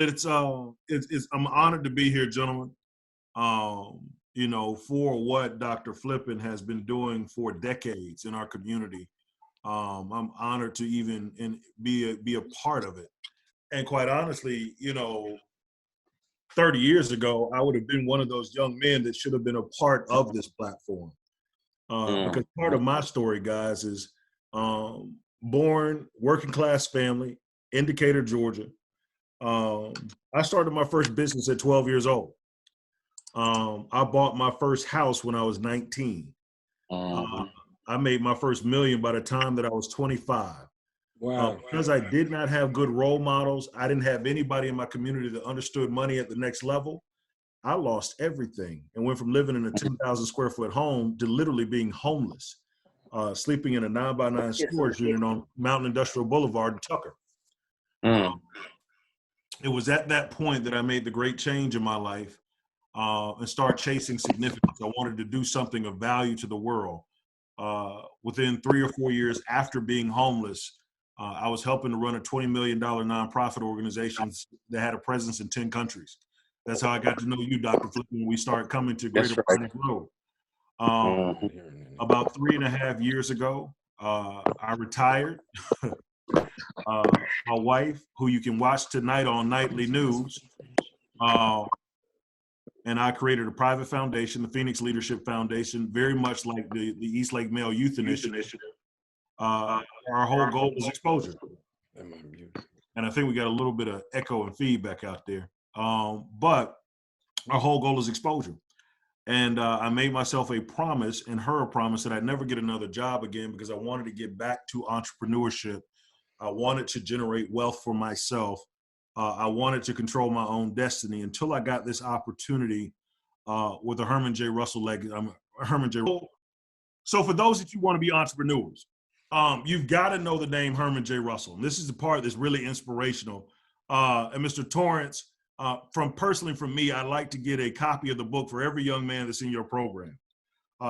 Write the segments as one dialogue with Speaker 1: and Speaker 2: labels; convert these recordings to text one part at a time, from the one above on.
Speaker 1: I'm honored to be here, gentlemen. For what Dr. Flippin has been doing for decades in our community. I'm honored to even be a part of it. And quite honestly, 30 years ago, I would have been one of those young men that should have been a part of this platform. Because part of my story, guys, is born working class family in Decatur, Georgia. I started my first business at 12 years old. I bought my first house when I was 19. I made my first million by the time that I was 25.
Speaker 2: Wow.
Speaker 1: Because I did not have good role models, I didn't have anybody in my community that understood money at the next level. I lost everything and went from living in a 10,000 square foot home to literally being homeless, sleeping in a 9x9 storage unit on Mountain Industrial Boulevard in Tucker. It was at that point that I made the great change in my life and started chasing significance. I wanted to do something of value to the world. Within 3 or 4 years after being homeless, I was helping to run a $20 million nonprofit organization that had a presence in 10 countries. That's how I got to know you, Dr. Flippin, when we started coming to Greater Phoenix Road. About 3.5 years ago, I retired. My wife, who you can watch tonight on Nightly News, and I created a private foundation, the Phoenix Leadership Foundation, very much like the Eastlake Male Youth Initiative. Our whole goal is exposure. And I think we got a little bit of echo and feedback out there. But our whole goal is exposure. And I made myself a promise and her a promise that I'd never get another job again because I wanted to get back to entrepreneurship. I wanted to generate wealth for myself. I wanted to control my own destiny until I got this opportunity with the Herman J. Russell legacy. Herman J. So for those that you want to be entrepreneurs, you've got to know the name Herman J. Russell. And this is the part that's really inspirational. And Mr. Torrance, personally from me, I'd like to get a copy of the book for every young man that's in your program.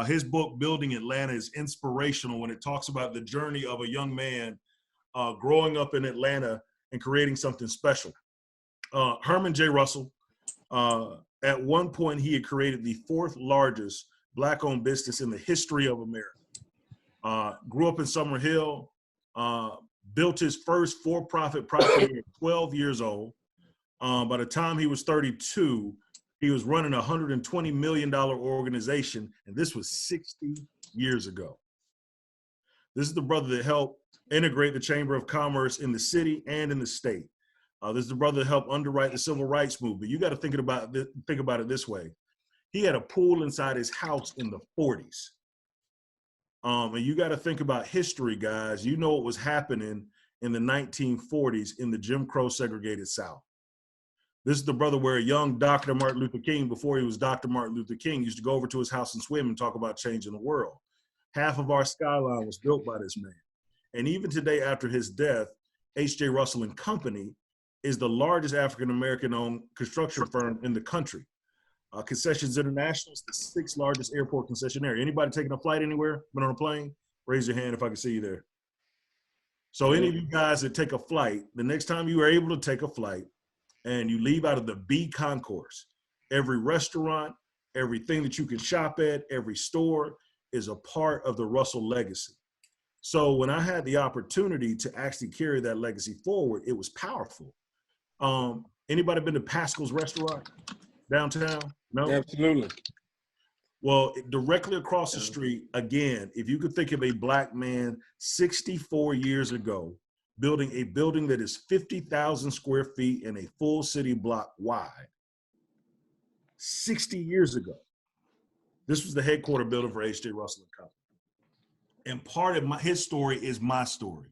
Speaker 1: His book, Building Atlanta, is inspirational when it talks about the journey of a young man growing up in Atlanta and creating something special. Herman J. Russell, at one point, he had created the 4th largest Black-owned business in the history of America. Grew up in Summer Hill, built his first for-profit property at 12 years old. By the time he was 32, he was running a $120 million organization, and this was 60 years ago. This is the brother that helped integrate the Chamber of Commerce in the city and in the state. This is the brother that helped underwrite the civil rights movement. You got to think about it this way. He had a pool inside his house in the 40s. And you got to think about history, guys. You know what was happening in the 1940s in the Jim Crow segregated South. This is the brother where a young Dr. Martin Luther King, before he was Dr. Martin Luther King, used to go over to his house and swim and talk about changing the world. Half of our skyline was built by this man. And even today, after his death, H.J. Russell and Company is the largest African-American owned construction firm in the country. Concessions International is the 6th largest airport concessionaire. Anybody taking a flight anywhere, been on a plane? Raise your hand if I can see you there. So any of you guys that take a flight, the next time you are able to take a flight and you leave out of the B concourse, every restaurant, everything that you can shop at, every store is a part of the Russell legacy. So when I had the opportunity to actually carry that legacy forward, it was powerful. Anybody been to Pascal's restaurant downtown? No?
Speaker 2: Absolutely.
Speaker 1: Well, directly across the street, again, if you could think of a Black man 64 years ago, building a building that is 50,000 square feet and a full city block wide, 60 years ago. This was the headquarter building for H.J. Russell & Company. And part of his story is my story.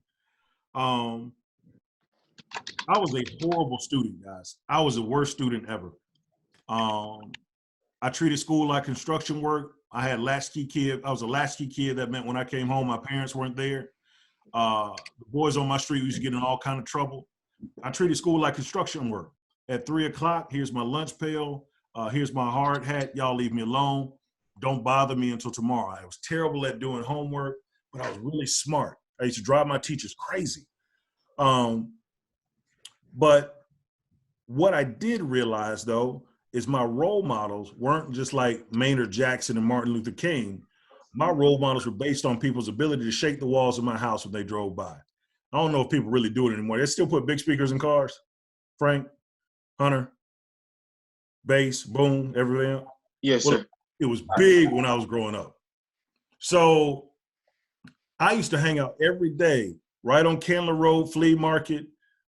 Speaker 1: I was a horrible student, guys. I was the worst student ever. I treated school like construction work. I had latchkey kid. I was a latchkey kid. That meant when I came home, my parents weren't there. The boys on my street used to get in all kind of trouble. I treated school like construction work. At 3 o'clock, here's my lunch pail. Here's my hard hat. Y'all leave me alone. Don't bother me until tomorrow. I was terrible at doing homework, but I was really smart. I used to drive my teachers crazy. But what I did realize, though, is my role models weren't just like Maynard Jackson and Martin Luther King. My role models were based on people's ability to shake the walls of my house when they drove by. I don't know if people really do it anymore. They still put big speakers in cars. Frank, Hunter, bass, boom, everything.
Speaker 2: Yes,
Speaker 1: well,
Speaker 2: sir.
Speaker 1: It was big when I was growing up. So I used to hang out every day right on Candler Road Flea Market.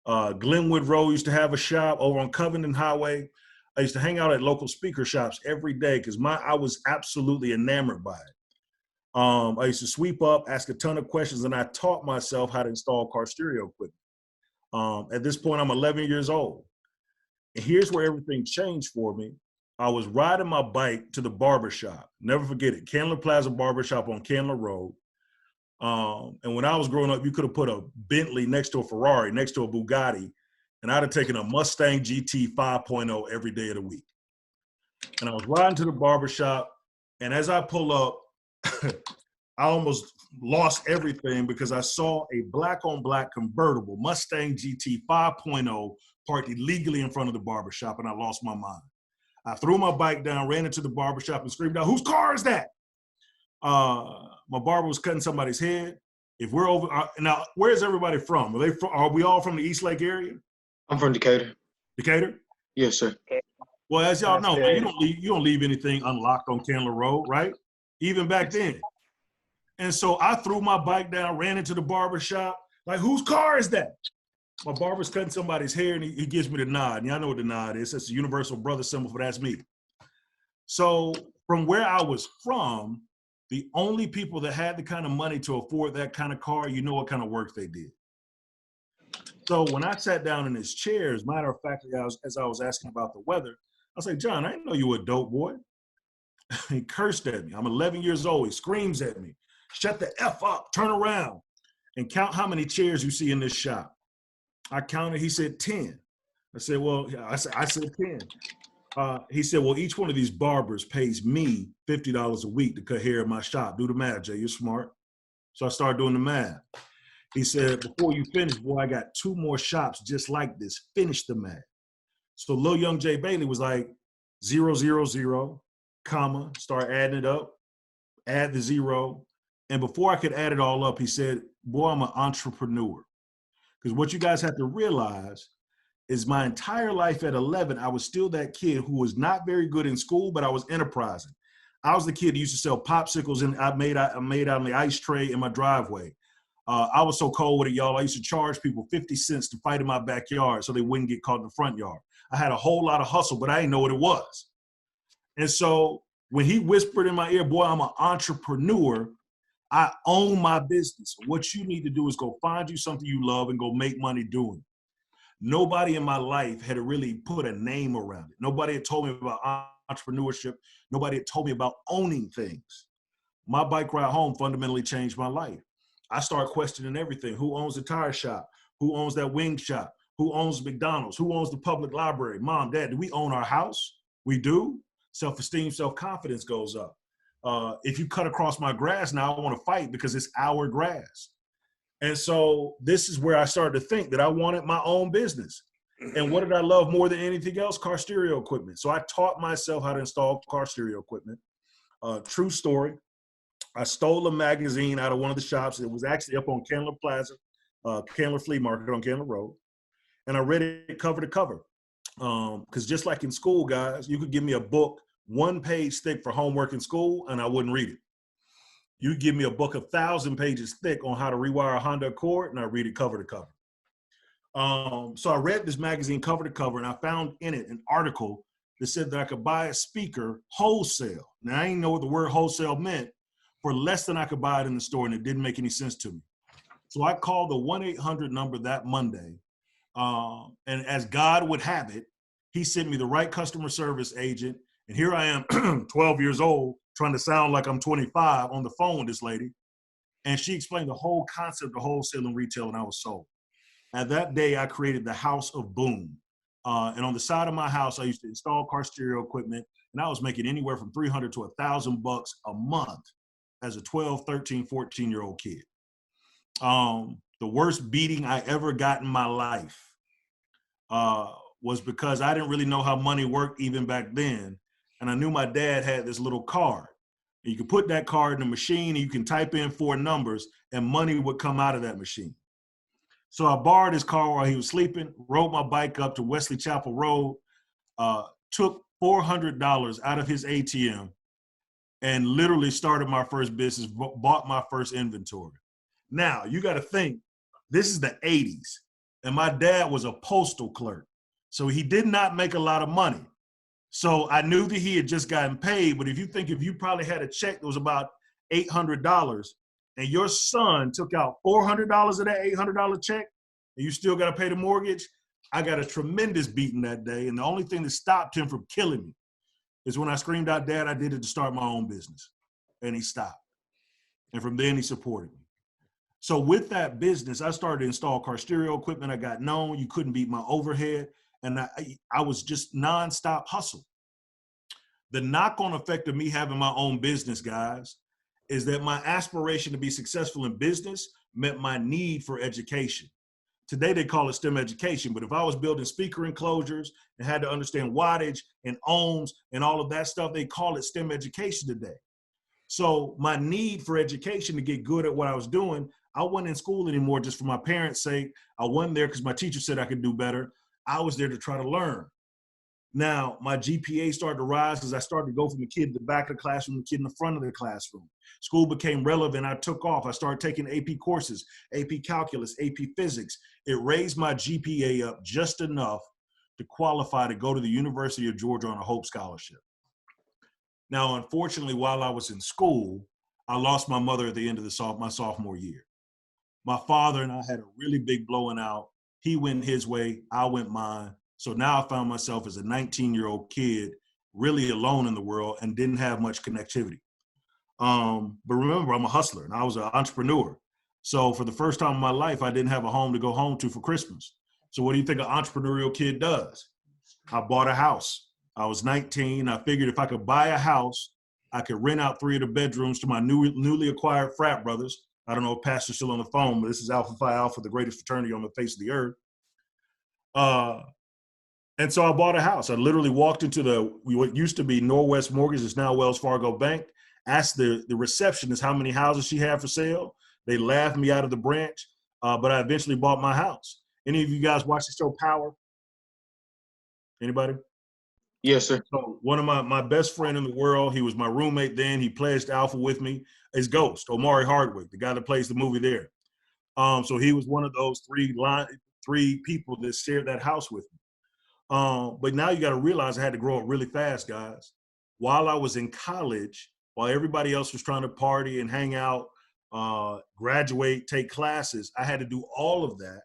Speaker 1: Glenwood Road used to have a shop over on Covington Highway. I used to hang out at local speaker shops every day because I was absolutely enamored by it. I used to sweep up, ask a ton of questions, and I taught myself how to install car stereo equipment. At this point, I'm 11 years old. And here's where everything changed for me. I was riding my bike to the barbershop. Never forget it. Candler Plaza Barbershop on Candler Road. And when I was growing up, you could have put a Bentley next to a Ferrari, next to a Bugatti, and I'd have taken a Mustang GT 5.0 every day of the week. And I was riding to the barbershop, and as I pull up, I almost lost everything because I saw a black-on-black convertible Mustang GT 5.0 parked illegally in front of the barbershop, and I lost my mind. I threw my bike down, ran into the barbershop, and screamed out, "Whose car is that?" My barber was cutting somebody's head. If we're over now, where's everybody from? Are we all from the Eastlake area?
Speaker 2: I'm from Decatur.
Speaker 1: Decatur?
Speaker 2: Yes, sir.
Speaker 1: Well, as y'all know, man, you don't leave anything unlocked on Candler Road, right? Even back then. And so I threw my bike down, ran into the barber shop. Like, whose car is that? My barber's cutting somebody's hair, and he gives me the nod. And y'all know what the nod is. It's a universal brother symbol for that's me. So from where I was from, the only people that had the kind of money to afford that kind of car, you know what kind of work they did. So when I sat down in his chair, as a matter of fact, as I was asking about the weather, I was like, "John, I didn't know you were a dope boy." He cursed at me. I'm 11 years old. He screams at me, "Shut the F up, turn around, and count how many chairs you see in this shop." I counted, he said 10. I said, well, I said 10. He said, well, each one of these barbers pays me $50 a week to cut hair in my shop. Do the math, Jay, you're smart. So I started doing the math. He said, before you finish, boy, I got 2 more shops just like this. Finish the math. So little young Jay Bailey was like 0, 0, 0, comma, start adding it up, add the 0. And before I could add it all up, he said, boy, I'm an entrepreneur. Because what you guys have to realize is my entire life at 11, I was still that kid who was not very good in school, but I was enterprising. I was the kid who used to sell popsicles, and I made out on the ice tray in my driveway. I was so cold with it, y'all. I used to charge people 50 cents to fight in my backyard so they wouldn't get caught in the front yard. I had a whole lot of hustle, but I didn't know what it was. And so when he whispered in my ear, boy, I'm an entrepreneur, I own my business. What you need to do is go find you something you love and go make money doing it. Nobody in my life had really put a name around it. Nobody had told me about entrepreneurship. Nobody had told me about owning things. My bike ride home fundamentally changed my life. I started questioning everything. Who owns the tire shop? Who owns that wing shop? Who owns McDonald's? Who owns the public library? Mom, Dad, do we own our house? We do. Self-esteem, self-confidence goes up. If you cut across my grass now, I want to fight because it's our grass. And so this is where I started to think that I wanted my own business. And what did I love more than anything else? Car stereo equipment. So I taught myself how to install car stereo equipment. True story. I stole a magazine out of one of the shops. It was actually up on Candler Plaza, Candler Flea Market on Candler Road. And I read it cover to cover. Because just like in school, guys, you could give me a book 1 page thick for homework in school, and I wouldn't read it. You give me a book 1,000 pages thick on how to rewire a Honda Accord, and I read it cover to cover. So I read this magazine cover to cover, and I found in it an article that said that I could buy a speaker wholesale. Now, I didn't know what the word wholesale meant, for less than I could buy it in the store, and it didn't make any sense to me. So I called the 1-800 number that Monday, and as God would have it, he sent me the right customer service agent. And here I am, 12 years old, trying to sound like I'm 25 on the phone with this lady. And she explained the whole concept of wholesale and retail, and I was sold. At that day, I created the House of Boom. And on the side of my house, I used to install car stereo equipment, and I was making anywhere from $300 to $1,000 a month as a 12, 13, 14-year-old kid. The worst beating I ever got in my life was because I didn't really know how money worked even back then. And I knew my dad had this little card. You could put that card in the machine and you can type in 4 numbers and money would come out of that machine. So I borrowed his car while he was sleeping, rode my bike up to Wesley Chapel Road, took $400 out of his ATM and literally started my first business, bought my first inventory. Now, you got to think, this is the 80s, and my dad was a postal clerk. So he did not make a lot of money. So I knew that he had just gotten paid, but if you probably had a check that was about $800 and your son took out $400 of that $800 check and you still got to pay the mortgage, I got a tremendous beating that day. And the only thing that stopped him from killing me is when I screamed out, "Dad, I did it to start my own business." And he stopped. And from then he supported me. So with that business, I started to install car stereo equipment. I got known. You couldn't beat my overhead. And I was just nonstop hustle. The knock-on effect of me having my own business, guys, is that my aspiration to be successful in business meant my need for education. Today they call it STEM education, but if I was building speaker enclosures and had to understand wattage and ohms and all of that stuff, they call it STEM education today. So my need for education to get good at what I was doing, I wasn't in school anymore just for my parents' sake. I wasn't there because my teacher said I could do better. I was there to try to learn. Now, my GPA started to rise as I started to go from the kid in the back of the classroom to the kid in the front of the classroom. School became relevant. I took off. I started taking AP courses, AP Calculus, AP Physics. It raised my GPA up just enough to qualify to go to the University of Georgia on a Hope Scholarship. Now, unfortunately, while I was in school, I lost my mother at the end of my sophomore year. My father and I had a really big blowing out. He went his way, I went mine. So now I found myself as a 19-year-old kid, really alone in the world and didn't have much connectivity. But remember, I'm a hustler and I was an entrepreneur. So for the first time in my life, I didn't have a home to go home to for Christmas. So what do you think an entrepreneurial kid does? I bought a house. I was 19. I figured if I could buy a house, I could rent out 3 of the bedrooms to my newly acquired frat brothers. I don't know if Pastor's still on the phone, but this is Alpha Phi Alpha, the greatest fraternity on the face of the earth. And so I bought a house. I literally walked into what used to be Norwest Mortgage, is now Wells Fargo Bank, asked the receptionist how many houses she had for sale. They laughed me out of the branch, but I eventually bought my house. Any of you guys watch the show Power? Anybody?
Speaker 2: Yes, sir.
Speaker 1: So one of my best friend in the world, he was my roommate then, he pledged Alpha with me, is Ghost, Omari Hardwick, the guy that plays the movie there. So he was one of those 3 people that shared that house with me. But now you got to realize I had to grow up really fast, guys. While I was in college, while everybody else was trying to party and hang out, graduate, take classes, I had to do all of that.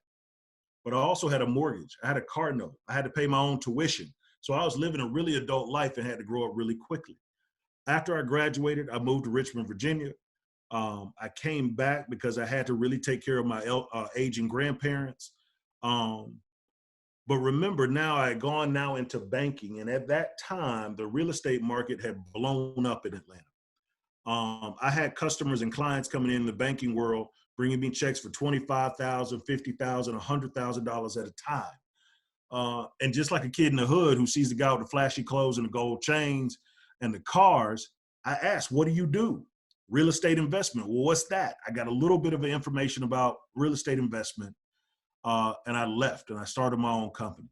Speaker 1: But I also had a mortgage. I had a car note. I had to pay my own tuition. So I was living a really adult life and had to grow up really quickly. After I graduated, I moved to Richmond, Virginia. I came back because I had to really take care of my aging grandparents. But remember, now I had gone now into banking. And at that time, the real estate market had blown up in Atlanta. I had customers and clients coming in the banking world, bringing me checks for $25,000, $50,000, $100,000 at a time. And just like a kid in the hood who sees the guy with the flashy clothes and the gold chains and the cars, I asked, what do you do? Real estate investment. Well, what's that? I got a little bit of information about real estate investment. And I left and I started my own company.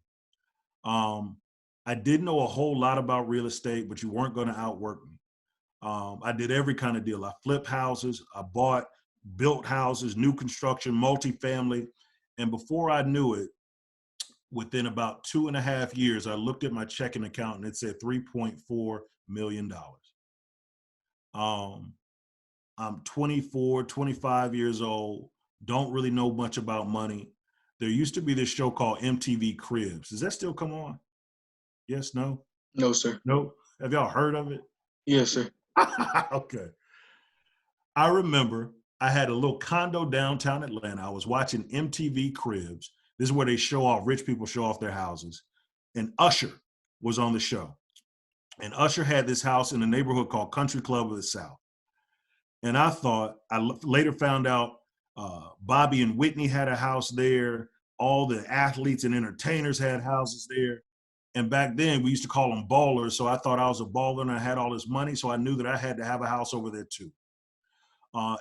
Speaker 1: I didn't know a whole lot about real estate, but you weren't going to outwork me. I did every kind of deal. I flipped houses. I built houses, new construction, multifamily. And before I knew it, within about 2.5 years, I looked at my checking account and it said $3.4 million. I'm 24, 25 years old, don't really know much about money. There used to be this show called MTV Cribs. Does that still come on? Yes, no?
Speaker 2: No, sir.
Speaker 1: No? Have y'all heard of it?
Speaker 2: Yes, sir.
Speaker 1: Okay. I remember I had a little condo downtown Atlanta. I was watching MTV Cribs. This is where they show off, rich people show off their houses. And Usher was on the show. And Usher had this house in a neighborhood called Country Club of the South. And I thought, I later found out Bobby and Whitney had a house there. All the athletes and entertainers had houses there. And back then we used to call them ballers. So I thought I was a baller and I had all this money. So I knew that I had to have a house over there too.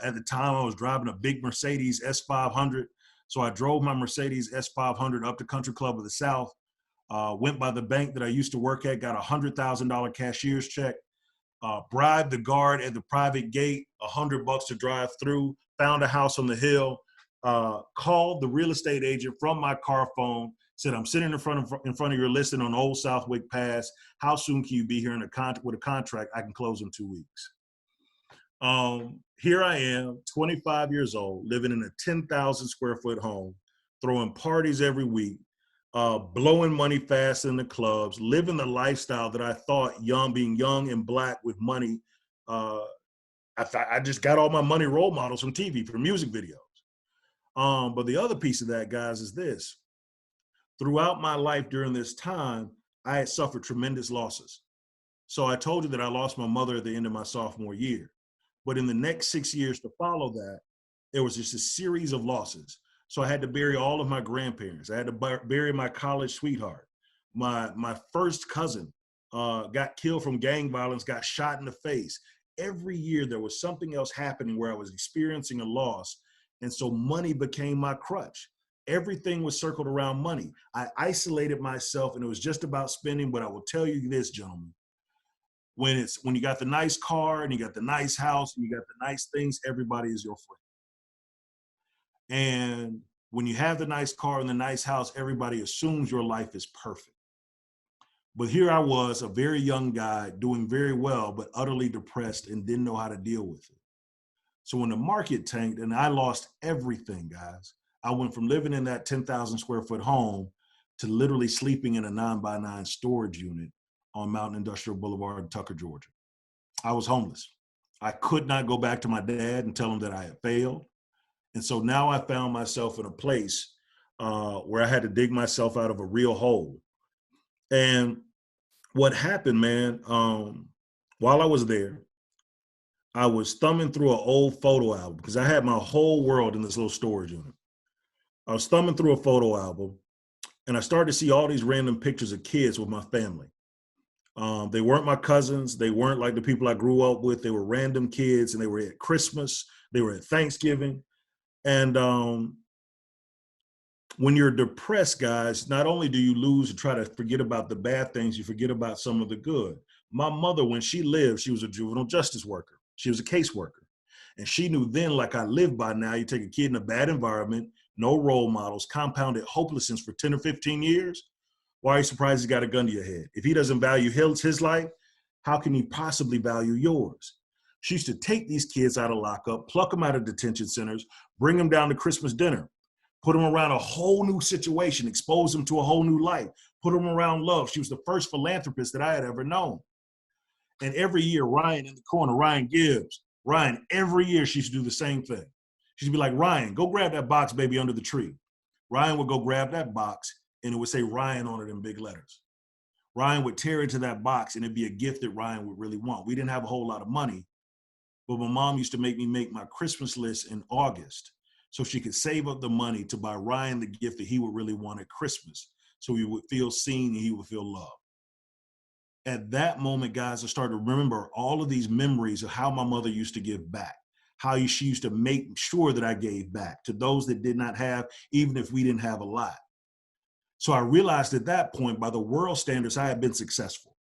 Speaker 1: At the time I was driving a big Mercedes S500. So I drove my Mercedes S500 up to Country Club of the South, went by the bank that I used to work at, got a $100,000 cashier's check, bribed the guard at the private gate, $100 to drive through, found a house on the hill, called the real estate agent from my car phone, said, I'm sitting in front of your listing on Old Southwick Pass. How soon can you be here with a contract? I can close in 2 weeks. Here I am, 25 years old, living in a 10,000 square foot home, throwing parties every week, blowing money fast in the clubs, living the lifestyle that I thought being young and Black with money. I just got all my money role models from TV, from music videos. But the other piece of that, guys, is this. Throughout my life during this time, I had suffered tremendous losses. So I told you that I lost my mother at the end of my sophomore year. But in the next 6 years to follow that, there was just a series of losses. So I had to bury all of my grandparents. I had to bury my college sweetheart. My first cousin got killed from gang violence, got shot in the face. Every year there was something else happening where I was experiencing a loss. And so money became my crutch. Everything was circled around money. I isolated myself and it was just about spending. But I will tell you this, gentlemen, when you got the nice car and you got the nice house and you got the nice things, everybody is your friend. And when you have the nice car and the nice house, everybody assumes your life is perfect. But here I was, a very young guy doing very well, but utterly depressed and didn't know how to deal with it. So when the market tanked and I lost everything, guys, I went from living in that 10,000 square foot home to literally sleeping in a 9x9 storage unit on Mountain Industrial Boulevard in Tucker, Georgia. I was homeless. I could not go back to my dad and tell him that I had failed. And so now I found myself in a place where I had to dig myself out of a real hole. And what happened, man, while I was there, I was thumbing through an old photo album because I had my whole world in this little storage unit. I was thumbing through a photo album and I started to see all these random pictures of kids with my family. They weren't my cousins. They weren't like the people I grew up with. They were random kids and they were at Christmas. They were at Thanksgiving. And when you're depressed, guys, not only do you lose and try to forget about the bad things, you forget about some of the good. My mother, when she lived, she was a juvenile justice worker. She was a caseworker. And she knew then, like I live by now, you take a kid in a bad environment, no role models, compounded hopelessness for 10 or 15 years. Why are you surprised he's got a gun to your head? If he doesn't value his life, how can he possibly value yours? She used to take these kids out of lockup, pluck them out of detention centers, bring them down to Christmas dinner, put them around a whole new situation, expose them to a whole new life, put them around love. She was the first philanthropist that I had ever known. And every year, Ryan in the corner, Ryan Gibbs, Ryan, every year she used to do the same thing. She'd be like, Ryan, go grab that box, baby, under the tree. Ryan would go grab that box and it would say Ryan on it in big letters. Ryan would tear into that box and it'd be a gift that Ryan would really want. We didn't have a whole lot of money, but my mom used to make me make my Christmas list in August so she could save up the money to buy Ryan the gift that he would really want at Christmas so he would feel seen and he would feel loved. At that moment, guys, I started to remember all of these memories of how my mother used to give back, how she used to make sure that I gave back to those that did not have, even if we didn't have a lot. So I realized at that point, by the world standards, I had been successful.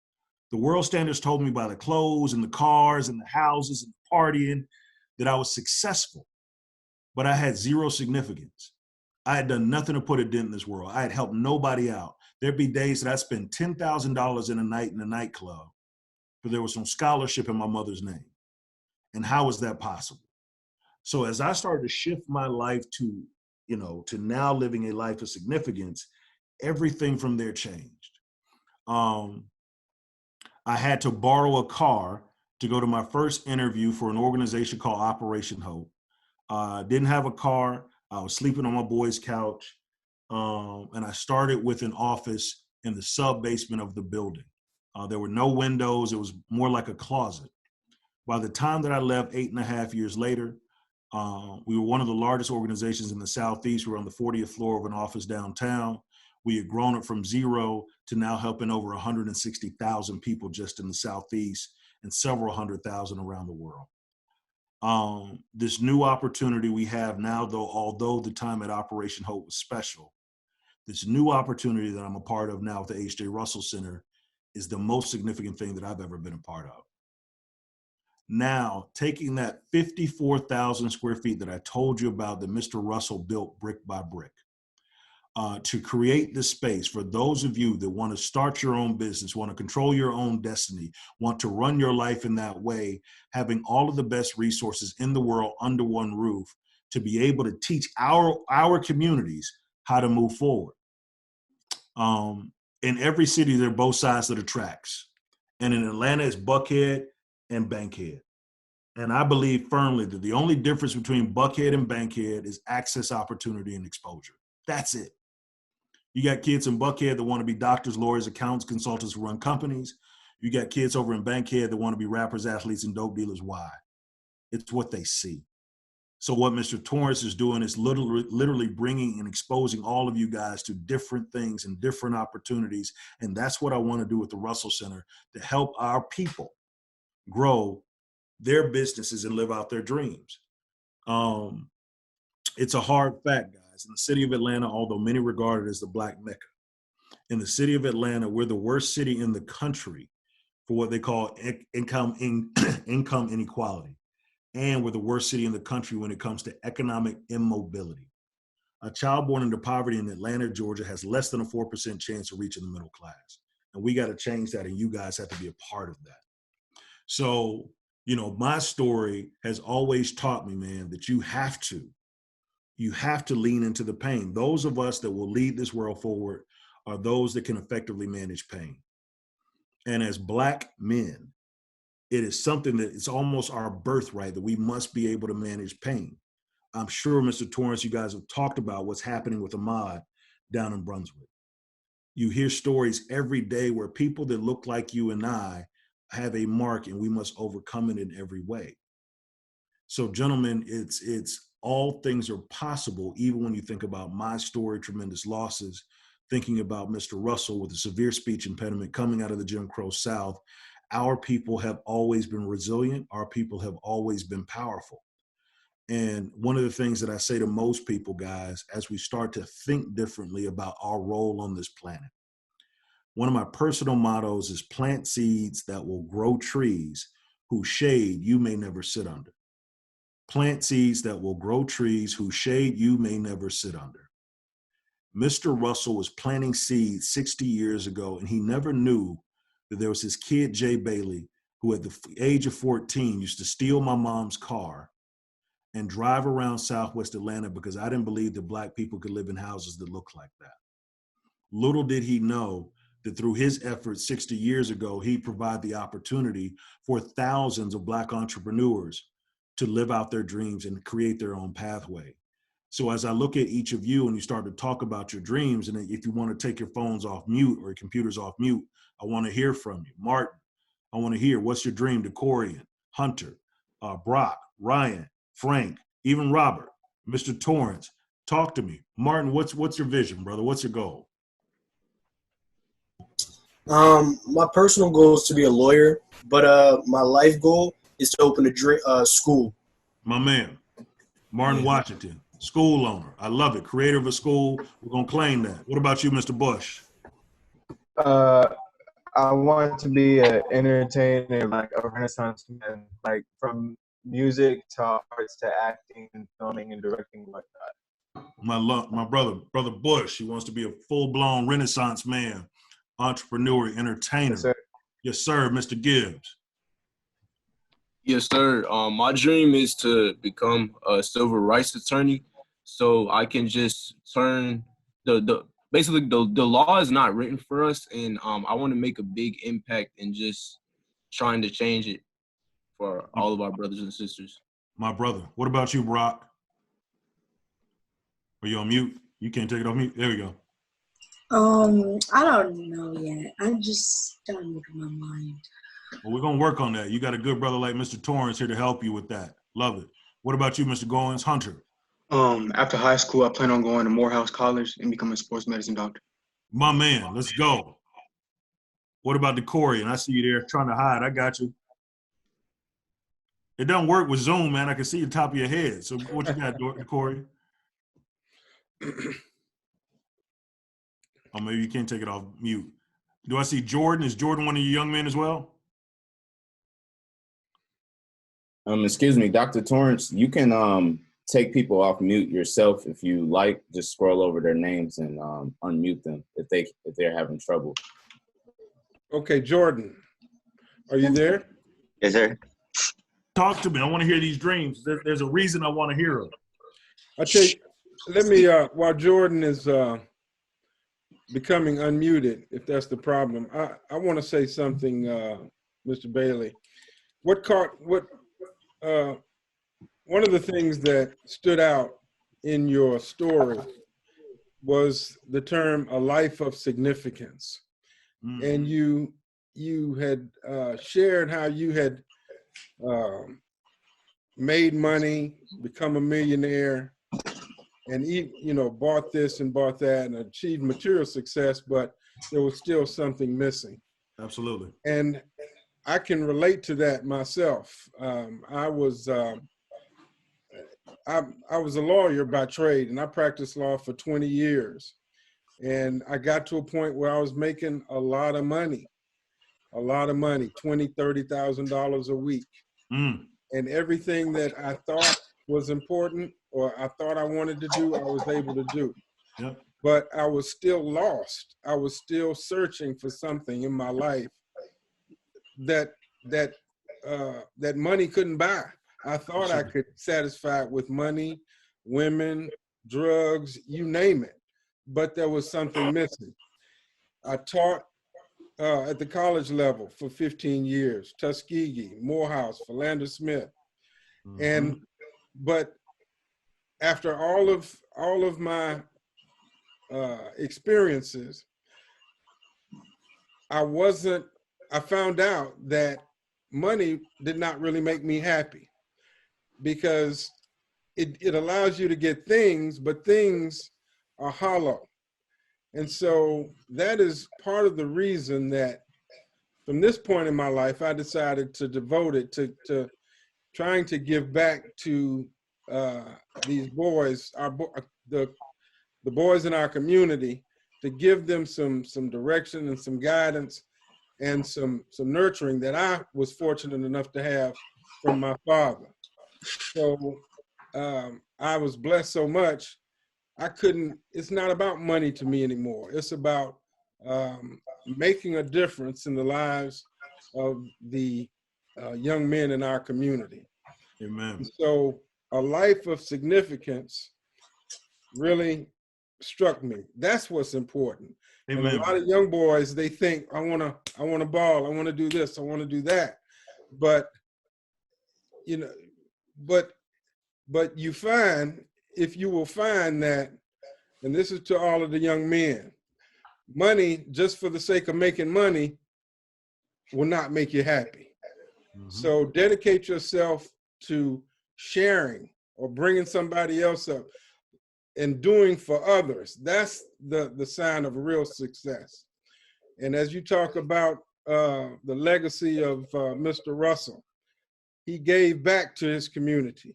Speaker 1: The world standards told me by the clothes and the cars and the houses and the partying that I was successful, but I had zero significance. I had done nothing to put a dent in this world. I had helped nobody out. There'd be days that I spent $10,000 in a night in a nightclub, but there was some scholarship in my mother's name. And how was that possible? So as I started to shift my life to now living a life of significance, everything from there changed. I had to borrow a car to go to my first interview for an organization called Operation Hope. Didn't have a car. I was sleeping on my boy's couch. And I started with an office in the sub-basement of the building. There were no windows. It was more like a closet. By the time that I left 8.5 years later, We were one of the largest organizations in the Southeast. We were on the 40th floor of an office downtown. We had grown it from 0 to now helping over 160,000 people just in the Southeast and several 100,000 around the world. This new opportunity we have now, though, although the time at Operation Hope was special, this new opportunity that I'm a part of now at the H.J. Russell Center is the most significant thing that I've ever been a part of. Now, taking that 54,000 square feet that I told you about that Mr. Russell built brick by brick, to create this space for those of you that want to start your own business, want to control your own destiny, want to run your life in that way, having all of the best resources in the world under one roof to be able to teach our communities how to move forward. In every city, there are both sides of the tracks. And in Atlanta, it's Buckhead and Bankhead. And I believe firmly that the only difference between Buckhead and Bankhead is access, opportunity, and exposure. That's it. You got kids in Buckhead that want to be doctors, lawyers, accountants, consultants who run companies. You got kids over in Bankhead that want to be rappers, athletes, and dope dealers. Why? It's what they see. So what Mr. Torrance is doing is literally bringing and exposing all of you guys to different things and different opportunities. And that's what I want to do with the Russell Center, to help our people grow their businesses and live out their dreams. It's a hard fact, guys. In the city of Atlanta, although many regard it as the Black Mecca, in the city of Atlanta, we're the worst city in the country for what they call income inequality. And we're the worst city in the country when it comes to economic immobility. A child born into poverty in Atlanta, Georgia, has less than a 4% chance of reaching the middle class. And we got to change that, and you guys have to be a part of that. So, you know, my story has always taught me, man, that you have to lean into the pain. Those of us that will lead this world forward are those that can effectively manage pain. And as Black men, it is something that it's almost our birthright that we must be able to manage pain. I'm sure, Mr. Torrance, you guys have talked about what's happening with EMYI down in Brunswick. You hear stories every day where people that look like you and I have a mark, and we must overcome it in every way. So, gentlemen, it's all things are possible, even when you think about my story, tremendous losses, thinking about Mr. Russell with a severe speech impediment coming out of the Jim Crow South. Our people have always been resilient. Our people have always been powerful. And one of the things that I say to most people, guys, as we start to think differently about our role on this planet, one of my personal mottos is plant seeds that will grow trees whose shade you may never sit under. Plant seeds that will grow trees whose shade you may never sit under. Mr. Russell was planting seeds 60 years ago, and he never knew that there was this kid, Jay Bailey, who at the age of 14 used to steal my mom's car and drive around Southwest Atlanta because I didn't believe that Black people could live in houses that looked like that. Little did he know that through his efforts 60 years ago, he provided the opportunity for thousands of Black entrepreneurs to live out their dreams and create their own pathway. So as I look at each of you and you start to talk about your dreams, and if you want to take your phones off mute or your computers off mute, I want to hear from you. Martin, I want to hear, what's your dream? DeCorian, Hunter, Brock, Ryan, Frank, even Robert, Mr. Torrance, talk to me. Martin, what's your vision, brother? What's your goal?
Speaker 3: My personal goal is to be a lawyer, but my life goal is to open a school.
Speaker 1: My man, Martin Washington, school owner. I love it. Creator of a school. We're going to claim that. What about you, Mr. Bush?
Speaker 4: I want to be an entertainer, like a Renaissance man, like from music to arts to acting and filming and directing, like that.
Speaker 1: My brother Bush, he wants to be a full-blown Renaissance man, entrepreneur, entertainer.
Speaker 4: Yes, sir.
Speaker 1: Yes, sir, Mr. Gibbs.
Speaker 5: Yes, sir. My dream is to become a civil rights attorney, so I can just turn basically the law is not written for us, and I want to make a big impact in just trying to change it for all of our brothers and sisters.
Speaker 1: My brother. What about you, Brock? Are you on mute? You can't take it off mute. There we go.
Speaker 6: I don't know yet. I'm just trying to make up my mind.
Speaker 1: Well, we're going to work on that. You got a good brother like Mr. Torrance here to help you with that. Love it. What about you, Mr. Goins? Hunter?
Speaker 2: After high school, I plan on going to Morehouse College and becoming a sports medicine doctor.
Speaker 1: My man, let's go. What about DeCorian? I see you there trying to hide. I got you. It doesn't work with Zoom, man. I can see the top of your head. So what you got, DeCorian? Oh, maybe you can't take it off mute. Do I see Jordan? Is Jordan one of you young men as well?
Speaker 7: Excuse me, Dr. Torrance, you can take people off mute yourself if you like. Just scroll over their names and unmute them if they're having trouble.
Speaker 8: Okay, Jordan, are you there?
Speaker 9: Yes, sir.
Speaker 1: Talk to me. I want to hear these dreams. There's a reason I want to hear them.
Speaker 8: I tell you, let me, while Jordan is becoming unmuted, if that's the problem, I want to say something, Mr. Bailey. One of the things that stood out in your story was the term "a life of significance," and you had shared how you had made money, become a millionaire, and bought this and bought that and achieved material success, but there was still something missing.
Speaker 1: Absolutely.
Speaker 8: And I can relate to that myself. I was a lawyer by trade, and I practiced law for 20 years. And I got to a point where I was making a lot of money, $20,000, $30,000 a week. And everything that I thought was important or I thought I wanted to do, I was able to do.
Speaker 1: Yep.
Speaker 8: But I was still lost. I was still searching for something in my life that money couldn't buy. I thought I could satisfy it with money, women, drugs, you name it, but there was something missing. I taught at the college level for 15 years, Tuskegee, Morehouse, Philander Smith. But after all of my experiences, I found out that money did not really make me happy, because it allows you to get things, but things are hollow. And so that is part of the reason that from this point in my life, I decided to devote it to trying to give back to these boys, the boys in our community, to give them some direction and some guidance and some nurturing that I was fortunate enough to have from my father. So I was blessed so much, it's not about money to me anymore. It's about making a difference in the lives of the young men in our community.
Speaker 1: Amen.
Speaker 8: So a life of significance really struck me. That's what's important.
Speaker 1: Amen.
Speaker 8: And a lot of young boys, they think, I want to ball, I want to do this, I want to do that. But but you find, if you will find that, and this is to all of the young men, money just for the sake of making money will not make you happy. So dedicate yourself to sharing or bringing somebody else up and doing for others. That's the sign of real success. And as you talk about the legacy of Mr. Russell, he gave back to his community,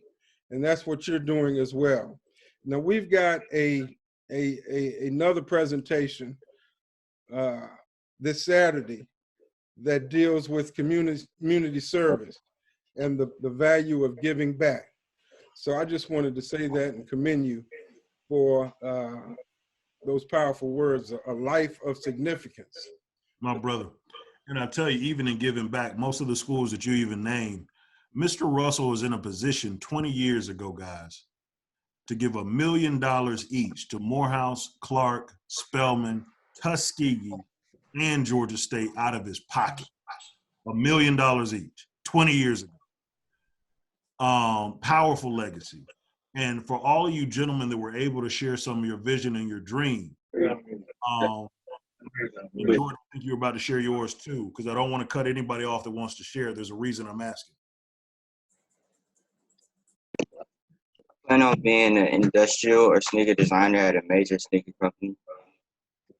Speaker 8: and that's what you're doing as well. Now we've got another presentation this Saturday that deals with community service and the value of giving back. So I just wanted to say that and commend you for those powerful words, a life of significance.
Speaker 1: My brother. And I tell you, even in giving back, most of the schools that you even named, Mr. Russell was in a position 20 years ago, guys, to give $1 million each to Morehouse, Clark, Spelman, Tuskegee, and Georgia State out of his pocket. $1 million each, 20 years ago. Powerful legacy. And for all of you gentlemen that were able to share some of your vision and your dream, Jordan, I think you're about to share yours too, because I don't want to cut anybody off that wants to share. There's a reason I'm asking.
Speaker 9: Plan on being an industrial or sneaker designer at a major sneaker company.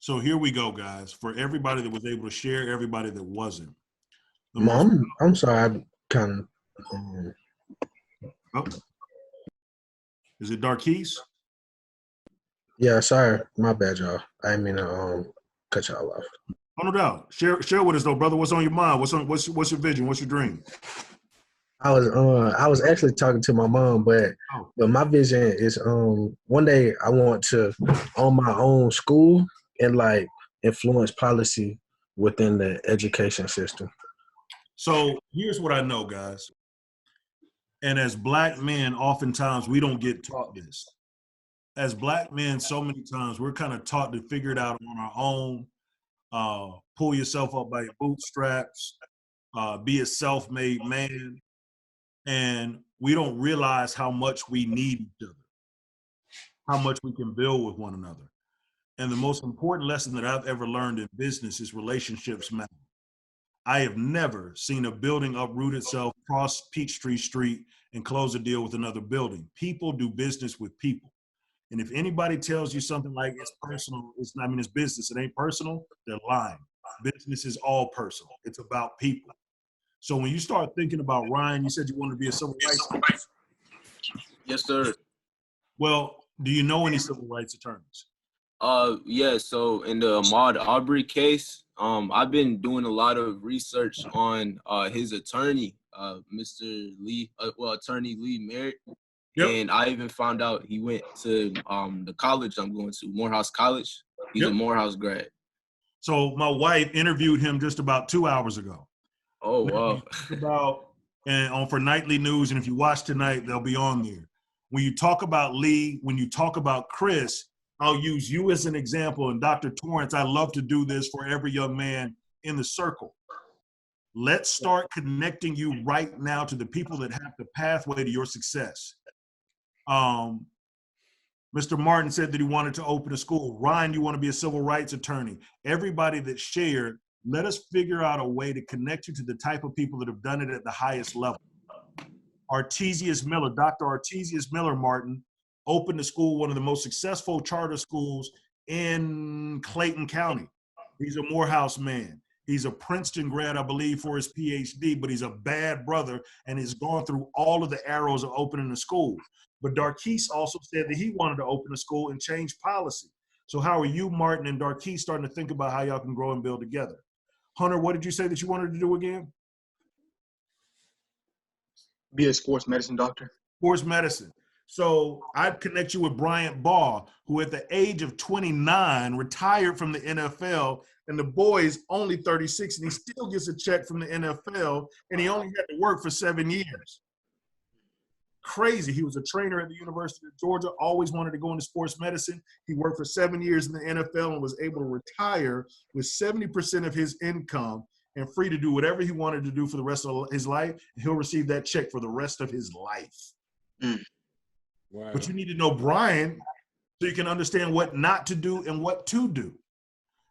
Speaker 1: So here we go, guys. For everybody that was able to share, everybody that wasn't. The most,
Speaker 10: Mom, I'm sorry, I kind of.
Speaker 1: oh, is it Darquise?
Speaker 10: Yeah, sorry, my bad, y'all. I didn't mean to cut y'all off.
Speaker 1: Oh, no doubt. Share with us though, brother. What's on your mind? What's your vision? What's your dream?
Speaker 10: I was actually talking to my mom, but my vision is one day I want to own my own school and like influence policy within the education system.
Speaker 1: So here's what I know, guys. And as Black men, oftentimes we don't get taught this. As Black men, so many times we're kind of taught to figure it out on our own. Pull yourself up by your bootstraps. Be a self-made man. And we don't realize how much we need each other, how much we can build with one another. And the most important lesson that I've ever learned in business is relationships matter. I have never seen a building uproot itself, cross Peachtree Street, and close a deal with another building. People do business with people. And if anybody tells you something like it's personal, it's business, it ain't personal, they're lying. Business is all personal. It's about people. So when you start thinking about Ryan, you said you wanted to be a civil rights attorney.
Speaker 5: Yes, sir.
Speaker 1: Well, do you know any civil rights attorneys?
Speaker 5: Yeah, so in the Ahmaud Arbery case, I've been doing a lot of research on his attorney, Mr. Lee, Attorney Lee Merritt. Yep. And I even found out he went to the college I'm going to, Morehouse College. He's a Morehouse grad.
Speaker 1: So my wife interviewed him just about 2 hours ago.
Speaker 5: Oh, wow.
Speaker 1: For nightly news, and if you watch tonight, they'll be on there. When you talk about Lee, when you talk about Chris, I'll use you as an example. And Dr. Torrance, I love to do this for every young man in the circle. Let's start connecting you right now to the people that have the pathway to your success. Mr. Martin said that he wanted to open a school. Ryan, you want to be a civil rights attorney. Everybody that shared, let us figure out a way to connect you to the type of people that have done it at the highest level. Artesius Miller, Dr. Artesius Miller, Martin, opened a school, one of the most successful charter schools in Clayton County. He's a Morehouse man. He's a Princeton grad, I believe, for his PhD, but he's a bad brother and has gone through all of the arrows of opening a school. But Darquise also said that he wanted to open a school and change policy. So how are you, Martin, and Darquise starting to think about how y'all can grow and build together? Hunter, what did you say that you wanted to do again?
Speaker 2: Be a sports medicine doctor.
Speaker 1: Sports medicine. So I'd connect you with Bryant Ball, who at the age of 29 retired from the NFL, and the boy is only 36, and he still gets a check from the NFL, and he only had to work for 7 years. Crazy. He was a trainer at the University of Georgia, always wanted to go into sports medicine. He worked for 7 years in the NFL and was able to retire with 70% of his income and free to do whatever he wanted to do for the rest of his life. And he'll receive that check for the rest of his life. Mm. Wow. But you need to know Brian so you can understand what not to do and what to do.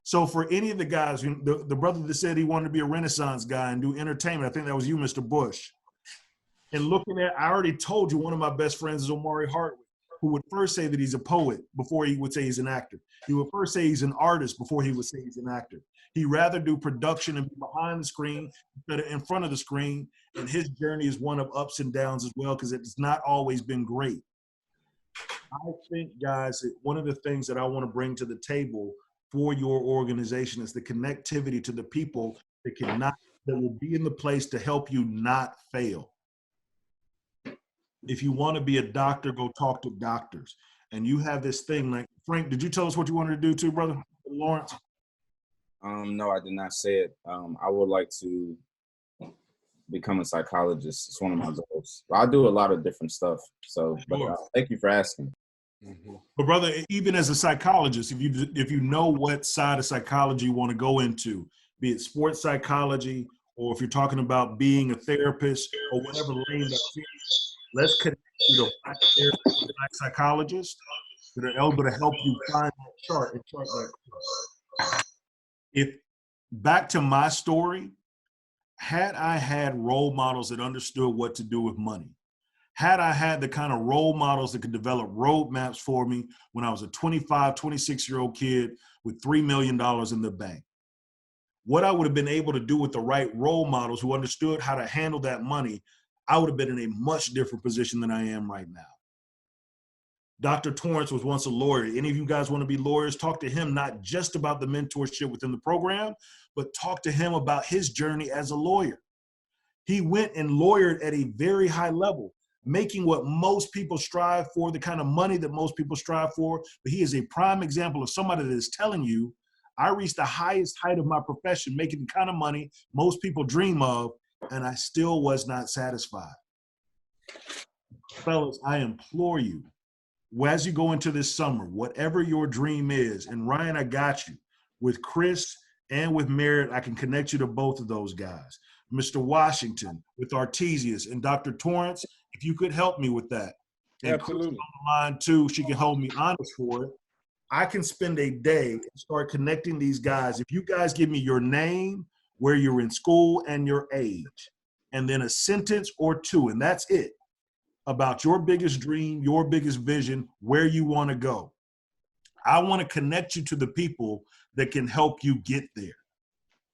Speaker 1: So for any of the guys, the brother that said he wanted to be a Renaissance guy and do entertainment, I think that was you, Mr. Bush. And looking at, I already told you, one of my best friends is Omari Hartwick, who would first say that he's a poet before he would say he's an actor. He would first say he's an artist before he would say he's an actor. He'd rather do production and be behind the screen instead of in front of the screen. And his journey is one of ups and downs as well, because it's not always been great. I think, guys, that one of the things that I want to bring to the table for your organization is the connectivity to the people that will be in the place to help you not fail. If you want to be a doctor, go talk to doctors. And you have this thing like, Frank, did you tell us what you wanted to do too, brother? Lawrence?
Speaker 7: No, I did not say it. I would like to become a psychologist. It's one of my goals. I do a lot of different stuff. So thank you for asking.
Speaker 1: Mm-hmm. But brother, even as a psychologist, if you know what side of psychology you want to go into, be it sports psychology, or if you're talking about being a therapist or whatever lane that's in, let's connect you to Black therapists and Black psychologists that are able to help you find that chart and chart that chart. If back to my story, had I had role models that understood what to do with money, Had I had the kind of role models that could develop roadmaps for me when I was a 25, 26-year-old kid with $3 million in the bank, what I would have been able to do with the right role models who understood how to handle that money, I would have been in a much different position than I am right now. Dr. Torrance was once a lawyer. Any of you guys want to be lawyers? Talk to him not just about the mentorship within the program, but talk to him about his journey as a lawyer. He went and lawyered at a very high level, making what most people strive for, the kind of money that most people strive for. But he is a prime example of somebody that is telling you, I reached the highest height of my profession, making the kind of money most people dream of, and I still was not satisfied. Fellas, I implore you, as you go into this summer, whatever your dream is, and Ryan, I got you. With Chris and with Merritt, I can connect you to both of those guys. Mr. Washington, with Artesius, and Dr. Torrance, if you could help me with that. And
Speaker 8: Absolutely.
Speaker 1: Chris on the line too, she can hold me honest for it. I can spend a day and start connecting these guys. If you guys give me your name, where you're in school, and your age, and then a sentence or two, and that's it, about your biggest dream, your biggest vision, where you want to go. I want to connect you to the people that can help you get there.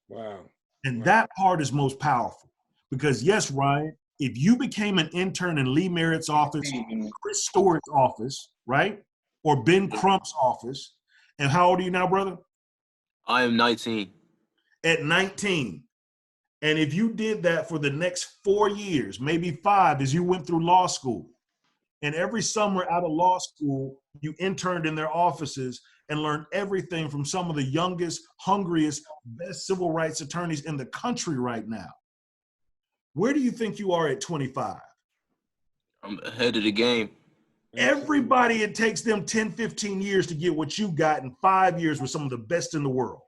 Speaker 8: Wow.
Speaker 1: And that part is most powerful. Because yes, Ryan, if you became an intern in Lee Merritt's office, Chris Stewart's office, right? Or Ben Crump's office, and how old are you now, brother?
Speaker 5: I am 19.
Speaker 1: At 19. And if you did that for the next 4 years, maybe 5, as you went through law school, and every summer out of law school, you interned in their offices and learned everything from some of the youngest, hungriest, best civil rights attorneys in the country right now. Where do you think you are at 25?
Speaker 5: I'm ahead of the game.
Speaker 1: Everybody, it takes them 10, 15 years to get what you got in 5 years with some of the best in the world.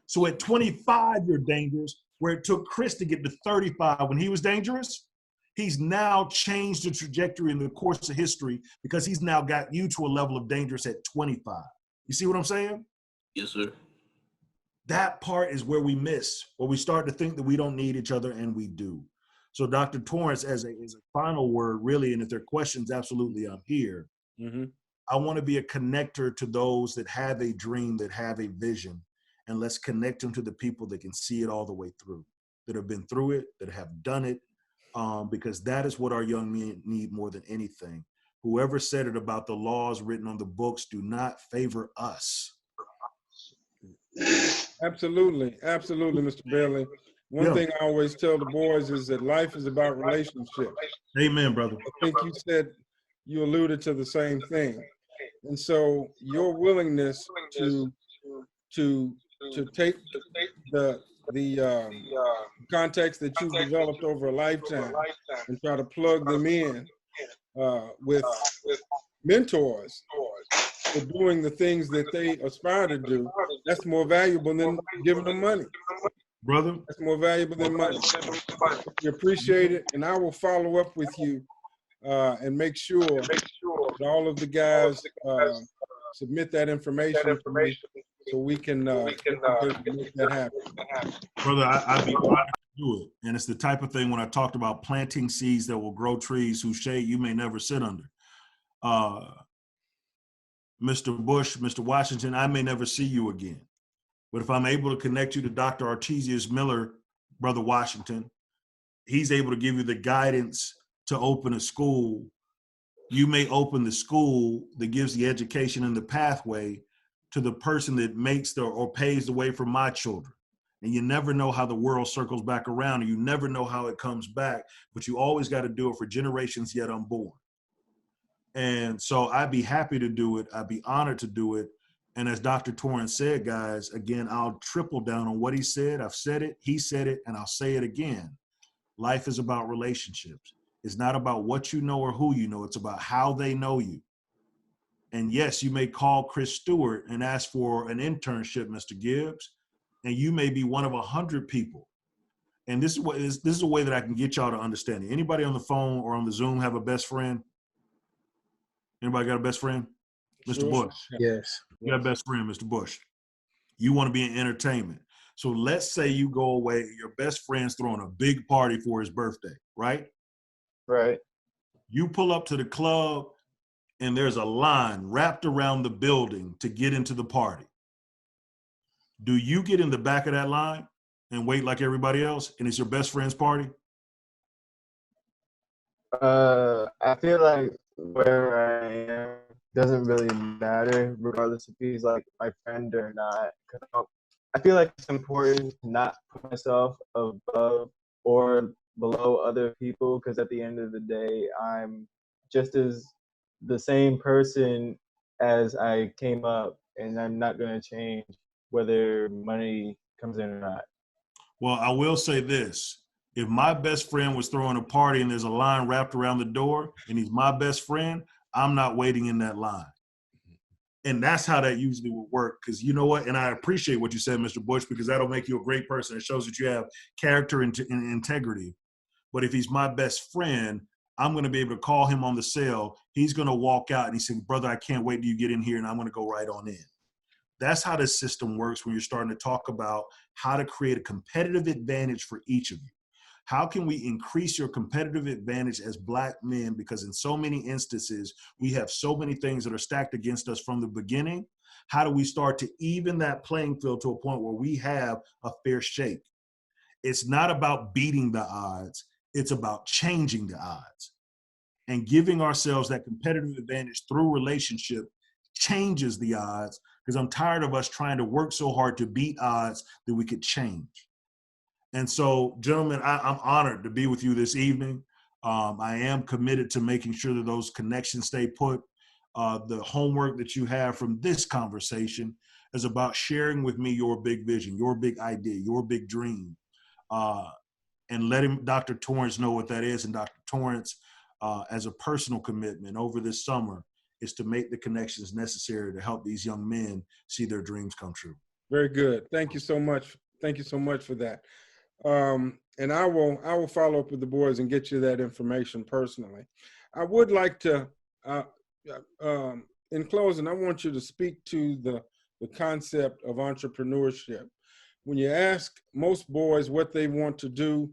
Speaker 1: So at 25, you're dangerous, where it took Chris to get to 35 when he was dangerous. He's now changed the trajectory in the course of history because he's now got you to a level of dangerous at 25. You see what I'm saying?
Speaker 5: Yes, sir.
Speaker 1: That part is where we miss, where we start to think that we don't need each other, and we do. So Dr. Torrance, as a final word, really, and if there are questions, absolutely, I'm here.
Speaker 8: Mm-hmm.
Speaker 1: I want to be a connector to those that have a dream, that have a vision, and let's connect them to the people that can see it all the way through, that have been through it, that have done it, because that is what our young men need more than anything. Whoever said it about the laws written on the books do not favor us.
Speaker 8: Absolutely. Absolutely, Mr. Bailey. One thing I always tell the boys is that life is about relationships.
Speaker 1: Amen, brother.
Speaker 8: I think you said, you alluded to the same thing. And so your willingness to take the context that you've developed over a lifetime and try to plug them in with mentors for doing the things that they aspire to do, that's more valuable than giving them money.
Speaker 1: Brother,
Speaker 8: that's more valuable than money. We appreciate it, and I will follow up with you and make sure that all of the guys submit that information for me so we can make that happen.
Speaker 1: Brother, I'd be honored to do it. And it's the type of thing when I talked about planting seeds that will grow trees whose shade you may never sit under. Mr. Bush, Mr. Washington, I may never see you again. But if I'm able to connect you to Dr. Artesius Miller, Brother Washington, he's able to give you the guidance to open a school. You may open the school that gives the education and the pathway to the person that makes or pays the way for my children. And you never know how the world circles back around, and you never know how it comes back, but you always got to do it for generations yet unborn. And so I'd be happy to do it. I'd be honored to do it. And as Dr. Torrance said, guys, again, I'll triple down on what he said. I've said it, he said it, and I'll say it again. Life is about relationships. It's not about what you know or who you know. It's about how they know you. And yes, you may call Chris Stewart and ask for an internship, Mr. Gibbs, and you may be one of 100 people. And this is a way that I can get y'all to understand it. Anybody on the phone or on the Zoom have a best friend? Anybody got a best friend? Mr. Bush.
Speaker 10: Yes.
Speaker 1: You got a best friend, Mr. Bush. You want to be in entertainment. So let's say you go away, your best friend's throwing a big party for his birthday, right?
Speaker 4: Right.
Speaker 1: You pull up to the club and there's a line wrapped around the building to get into the party. Do you get in the back of that line and wait like everybody else and it's your best friend's party?
Speaker 4: I feel like where I am doesn't really matter, regardless if he's like my friend or not. 'Cause I feel like it's important to not put myself above or below other people, because at the end of the day, I'm just as the same person as I came up, and I'm not going to change whether money comes in or not.
Speaker 1: Well, I will say this. If my best friend was throwing a party and there's a line wrapped around the door and he's my best friend, I'm not waiting in that line. And that's how that usually will work. Because you know what? And I appreciate what you said, Mr. Bush, because that'll make you a great person. It shows that you have character and integrity. But if he's my best friend, I'm going to be able to call him on the cell. He's going to walk out and he said, brother, I can't wait till you get in here and I'm going to go right on in. That's how the system works when you're starting to talk about how to create a competitive advantage for each of you. How can we increase your competitive advantage as Black men? Because in so many instances, we have so many things that are stacked against us from the beginning. How do we start to even that playing field to a point where we have a fair shake? It's not about beating the odds. It's about changing the odds. And giving ourselves that competitive advantage through relationship changes the odds, because I'm tired of us trying to work so hard to beat odds that we could change. And so, gentlemen, I'm honored to be with you this evening. I am committed to making sure that those connections stay put. The homework that you have from this conversation is about sharing with me your big vision, your big idea, your big dream, and letting Dr. Torrance know what that is. And Dr. Torrance, as a personal commitment over this summer, is to make the connections necessary to help these young men see their dreams come true.
Speaker 8: Very good. Thank you so much. Thank you so much for that. And I will follow up with the boys and get you that information personally. I would like to, in closing, I want you to speak to the concept of entrepreneurship. When you ask most boys what they want to do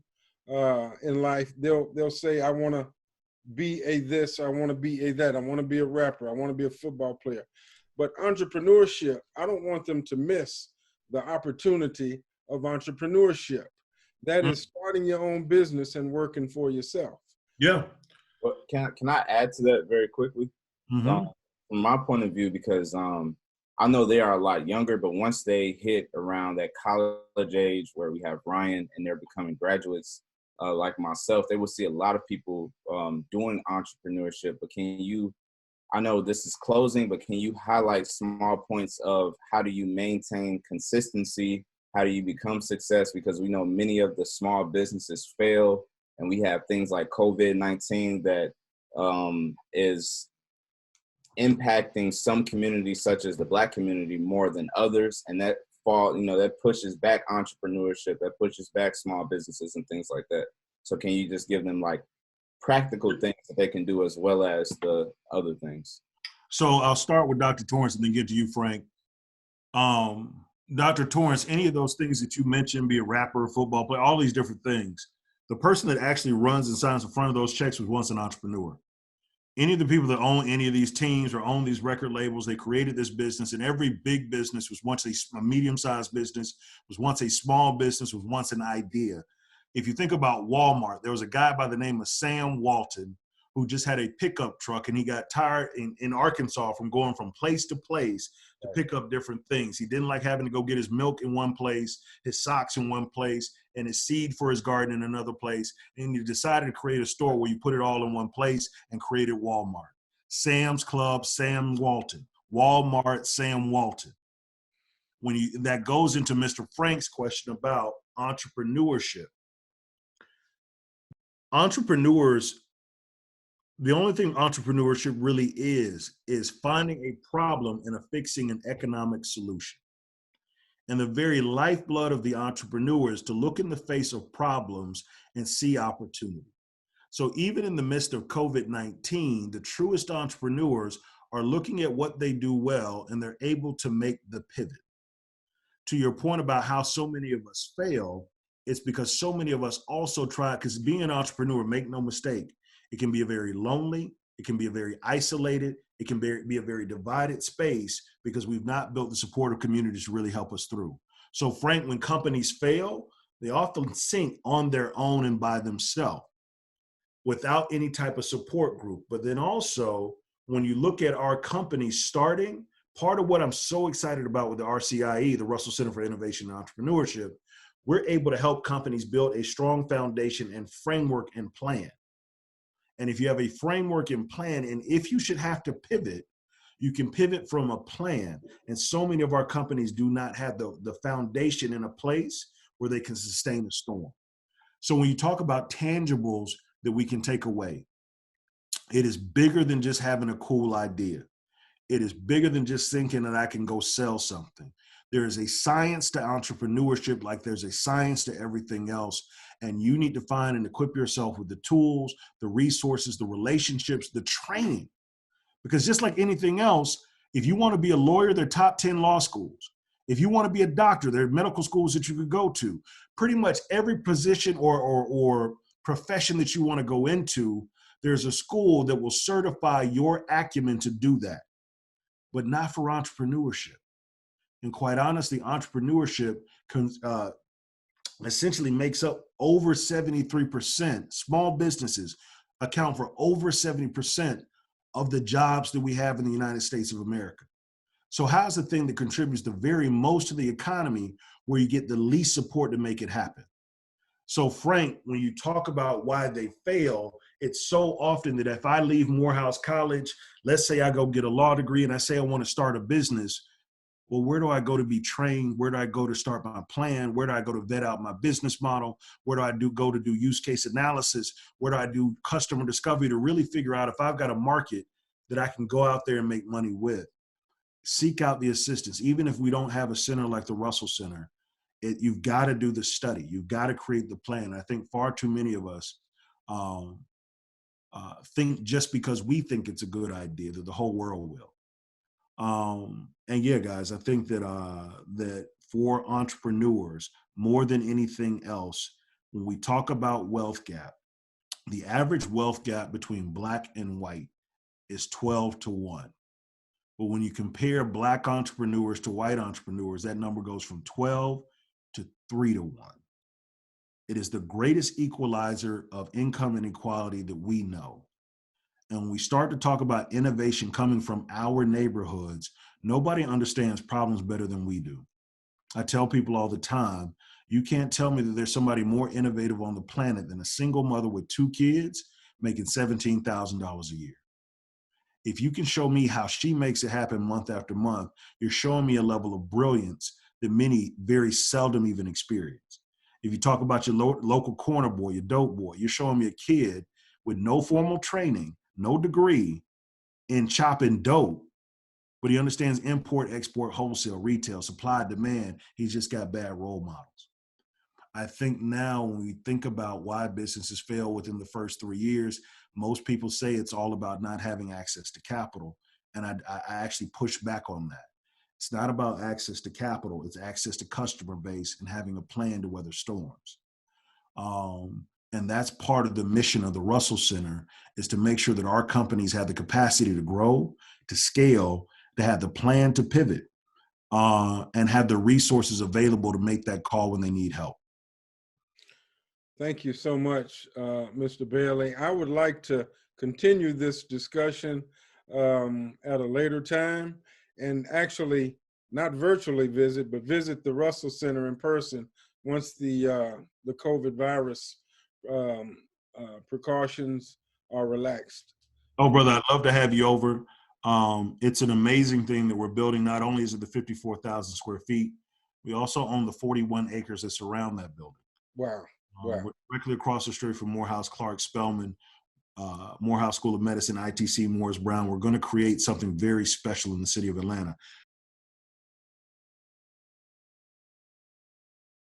Speaker 8: in life, they'll say, I want to be a this, I want to be a that, I want to be a rapper, I want to be a football player. But entrepreneurship, I don't want them to miss the opportunity of entrepreneurship. That is starting your own business and working for yourself.
Speaker 1: Yeah.
Speaker 7: Well, can I add to that very quickly?
Speaker 1: Mm-hmm.
Speaker 7: From my point of view, because I know they are a lot younger, but once they hit around that college age where we have Ryan and they're becoming graduates like myself, they will see a lot of people doing entrepreneurship. But I know this is closing, but can you highlight small points of how do you maintain consistency? How do you become success? Because we know many of the small businesses fail, and we have things like COVID-19 that is impacting some communities, such as the Black community, more than others, and that pushes back entrepreneurship, that pushes back small businesses and things like that. So can you just give them like practical things that they can do as well as the other things?
Speaker 1: So I'll start with Dr. Torrance and then get to you, Frank. Dr. Torrance, any of those things that you mentioned, be a rapper, a football player, all these different things, the person that actually runs and signs in front of those checks was once an entrepreneur. Any of the people that own any of these teams or own these record labels, they created this business, and every big business was once a medium-sized business, was once a small business, was once an idea. If you think about Walmart, there was a guy by the name of Sam Walton who just had a pickup truck, and he got tired in Arkansas from going from place to place to pick up different things. He didn't like having to go get his milk in one place, his socks in one place, and his seed for his garden in another place. And he decided to create a store where you put it all in one place and created Walmart. Sam's Club, Sam Walton. Walmart, Sam Walton. That goes into Mr. Frank's question about entrepreneurship. Entrepreneurs, the only thing entrepreneurship really is finding a problem and affixing an economic solution. And the very lifeblood of the entrepreneur is to look in the face of problems and see opportunity. So even in the midst of COVID-19, the truest entrepreneurs are looking at what they do well, and they're able to make the pivot. To your point about how so many of us fail, it's because so many of us also try, because being an entrepreneur, make no mistake, It can be a very lonely, it can be a very isolated, it can be a very divided space because we've not built the supportive communities to really help us through. So Frank, when companies fail, they often sink on their own and by themselves without any type of support group. But then also, when you look at our companies starting, part of what I'm so excited about with the RCIE, the Russell Center for Innovation and Entrepreneurship, we're able to help companies build a strong foundation and framework and plan. And if you have a framework and plan, and if you should have to pivot, you can pivot from a plan. And so many of our companies do not have the foundation in a place where they can sustain a storm. So when you talk about tangibles that we can take away, it is bigger than just having a cool idea. It is bigger than just thinking that I can go sell something. There is a science to entrepreneurship, like there's a science to everything else. And you need to find and equip yourself with the tools, the resources, the relationships, the training. Because just like anything else, if you want to be a lawyer, there are top 10 law schools. If you want to be a doctor, there are medical schools that you could go to. Pretty much every position or profession that you want to go into, there's a school that will certify your acumen to do that, but not for entrepreneurship. And quite honestly, entrepreneurship essentially makes up over 73%. Small businesses account for over 70% of the jobs that we have in the United States of America. So how's the thing that contributes the very most to the economy where you get the least support to make it happen? So Frank, when you talk about why they fail, it's so often that if I leave Morehouse College, let's say I go get a law degree and I say I want to start a business, well, where do I go to be trained? Where do I go to start my plan? Where do I go to vet out my business model? Where do I go to do use case analysis? Where do I do customer discovery to really figure out if I've got a market that I can go out there and make money with? Seek out the assistance. Even if we don't have a center like the Russell Center, you've got to do the study. You've got to create the plan. I think far too many of us think just because we think it's a good idea that the whole world will. And yeah, guys, I think that that for entrepreneurs, more than anything else, when we talk about wealth gap, the average wealth gap between Black and white is 12-1. But when you compare Black entrepreneurs to white entrepreneurs, that number goes from 12 to 3-1. It is the greatest equalizer of income inequality that we know. And when we start to talk about innovation coming from our neighborhoods, nobody understands problems better than we do. I tell people all the time, you can't tell me that there's somebody more innovative on the planet than a single mother with 2 kids making $17,000 a year. If you can show me how she makes it happen month after month, you're showing me a level of brilliance that many very seldom even experience. If you talk about your local corner boy, your dope boy, you're showing me a kid with no formal training, no degree in chopping dope, but he understands import, export, wholesale, retail, supply, demand. He's just got bad role models. I think now when we think about why businesses fail within the first 3 years, most people say it's all about not having access to capital. And I actually push back on that. It's not about access to capital. It's access to customer base and having a plan to weather storms. And that's part of the mission of the Russell Center, is to make sure that our companies have the capacity to grow, to scale, to have the plan to pivot, and have the resources available to make that call when they need help.
Speaker 8: Thank you so much, Mr. Bailey. I would like to continue this discussion at a later time, and actually not virtually visit, but visit the Russell Center in person once the COVID virus precautions are relaxed.
Speaker 1: Oh, brother, I'd love to have you over. It's an amazing thing that we're building. Not only is it the 54,000 square feet, we also own the 41 acres that surround that building.
Speaker 8: Wow. Wow.
Speaker 1: We're directly across the street from Morehouse, Clark, Spelman, Morehouse School of Medicine, ITC, Morris Brown. We're going to create something very special in the city of Atlanta.